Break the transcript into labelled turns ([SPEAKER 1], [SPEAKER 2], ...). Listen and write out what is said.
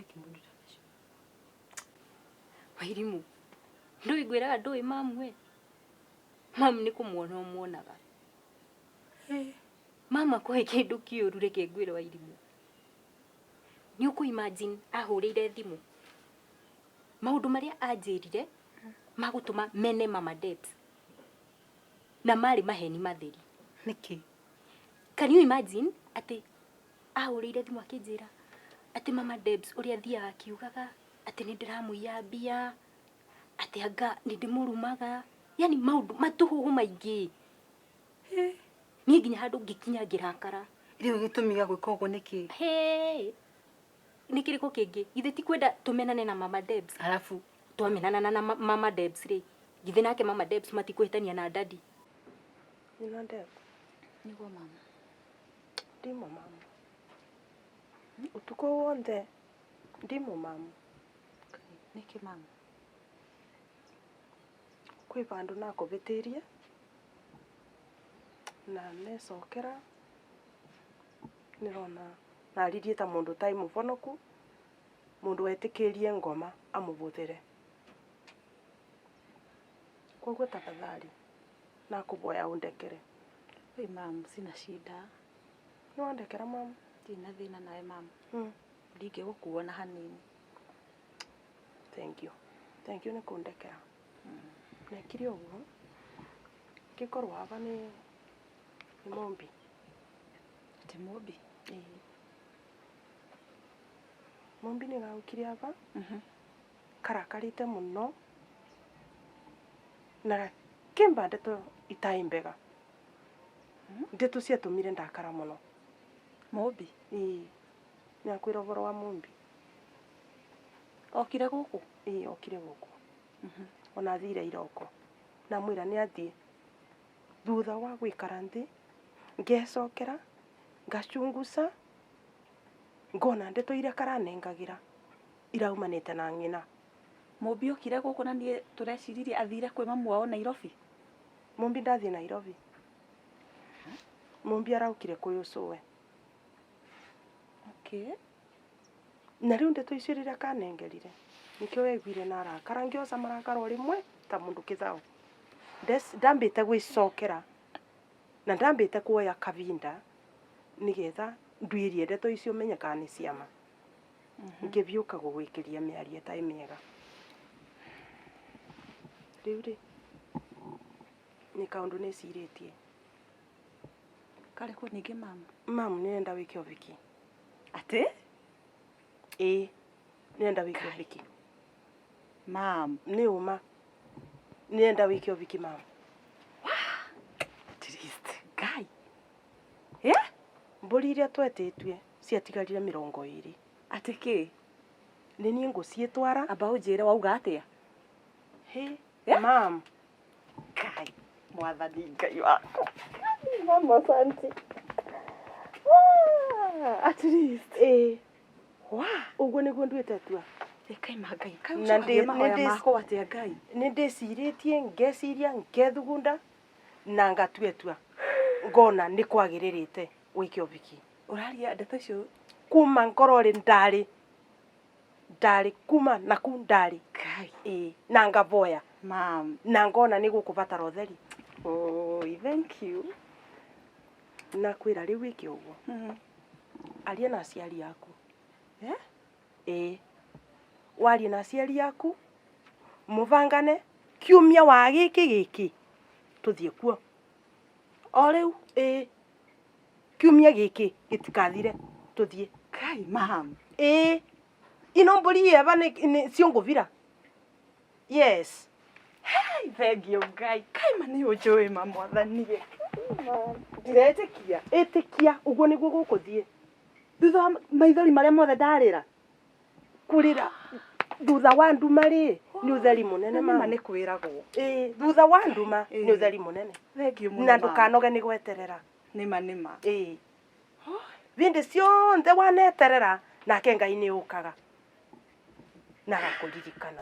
[SPEAKER 1] kimundu tacho.
[SPEAKER 2] Wairimu. Ndui gwiraga ndui mamu we. Mamu ni kumuona umuonaga. Mama kwa kindu kiuru reke ngwire Wairimu. Ni uku imagine ahurire thimu. Maundu maria anjirire magutuma mene Mama Debs. Na mari maheni matheri.
[SPEAKER 1] Niki?
[SPEAKER 2] Can you imagine ati ahurire thimu akinjira ati Mama Debs uria thia akiugaga ati ni ndiramuiya mbia ati anga ni ndimurumaga yani maundu matuhuhu maingi. Ni nginya handu ngikinya ngirakara.
[SPEAKER 1] Riu gitumiga gwika ugo niki?
[SPEAKER 2] Hey. Nikiriko kingi githe ti kwenda tumenane na Mama Debs.
[SPEAKER 1] Alafu
[SPEAKER 2] twamenana na Mama Debs ri githe nake Mama Debs matikuhitania na daddy.
[SPEAKER 3] Nina Deb.
[SPEAKER 1] Niguo mama.
[SPEAKER 3] Ndimo mama. Utuko wonde. Ndimo mama.
[SPEAKER 1] Niki mama?
[SPEAKER 3] Kwi bandu nakubitirie. Na nesokera. Nirona naririe ta mundu tai mubonoku. Mundu wetikirie ngoma amubuthire. Koguo tafadhali nakuboya undekere.
[SPEAKER 1] Oi mama, sina shida.
[SPEAKER 3] No ndekera mama.
[SPEAKER 1] Tina thina nawe mama. Ndinge gukuona hanini.
[SPEAKER 3] Thank you. Thank you ni kundekera. Nekiri uguo. Gikorwo aba ni Mombi.
[SPEAKER 1] Ati Mombi?
[SPEAKER 3] Mombi ni gaukiri aba. Karakarite muno. Na kimba ndeto itaimbega. Ndeto ciatumire ndakara muno.
[SPEAKER 1] Mombi?
[SPEAKER 3] Ni akwira uboro wa Mombi.
[SPEAKER 1] Okire guku?
[SPEAKER 3] Okire guku. Ona thire iroko. Na mwira ni athie. Thutha wa gwikara nthi ngecokera ngacunguca ngona ndeto iria karanengagira iraumanite na ngina.
[SPEAKER 1] Mombi okire guku na nie tureciririe athire kwi mamu wao Nairobi?
[SPEAKER 3] Mombi ndathie Nairobi. Mombi araukire kwi ucuwe.
[SPEAKER 1] Okay.
[SPEAKER 3] Na riu ndeto icio riria kanengerire nikio wegwire na arakara ngioca marakara rimwe ta mundu kithao. Ndambite gwicokera na ndambite kuoya kavinda nigetha ndwirie ndeto icio menyekana ni ciama. Ngiviuka gugwikiria miarie ta imiega. Riu ri ni kaundu ni ciritie.
[SPEAKER 1] Kare ko ningi mama?
[SPEAKER 3] Mamu ni enda wiki oviki.
[SPEAKER 1] Ati?
[SPEAKER 3] Ni enda wiki oviki.
[SPEAKER 1] Mam,
[SPEAKER 3] ni uma. Ni enda wiki oviki mama.
[SPEAKER 1] Triste. Gai.
[SPEAKER 3] Mburi iria twetitwe ciatigarire 20.
[SPEAKER 1] Ati ki?
[SPEAKER 3] Ni nie ngucietwara.
[SPEAKER 1] Aba ujire wauga atia?
[SPEAKER 3] Mam.
[SPEAKER 1] Gai. Mwathani Ngai wako.
[SPEAKER 3] Mama santi.
[SPEAKER 1] At least.
[SPEAKER 3] Uguo niguo ndwite tua.
[SPEAKER 1] Kai magai. Kai mahoya mako atia Ngai.
[SPEAKER 3] Ni ndiciritie ngeciria ngethugunda na ngatuetua. Ngona ni kwagiririte wiki oviki.
[SPEAKER 1] Uraria ndeto icio
[SPEAKER 3] kuma ngorori ndari kuma naku ndari.
[SPEAKER 1] Kai.
[SPEAKER 3] Na ngavoya.
[SPEAKER 1] Mam.
[SPEAKER 3] Na ngona ni gukubatara utheri.
[SPEAKER 1] Oh, thank you.
[SPEAKER 3] Na kwira riu wiki uguo. Aria na aciari yaku. Warie na aciari yaku. Muvangane kiumia wa giki tuthie kuo. O riu kiumia giki gitikathire tuthie.
[SPEAKER 1] Kai mam.
[SPEAKER 3] Ino mburi eba ni cionguvira. Yes.
[SPEAKER 1] Hey, thank you Ngai. Kai mani ujoi mwathanie. Ndiretekia.
[SPEAKER 3] Etikia uguo niguo gukuthie.
[SPEAKER 1] Thutha maithori maria mothe ndarira.
[SPEAKER 3] Kurira thutha wa nduma ri ni utheri munene
[SPEAKER 1] mama ni kwiragwo.
[SPEAKER 3] Thutha wa nduma ni utheri munene.
[SPEAKER 1] Thank you
[SPEAKER 3] na ndukanoge ni gweterera.
[SPEAKER 1] Nima.
[SPEAKER 3] Vindi cionthe waneterera nake Ngai ni ukaga na gakuririkana.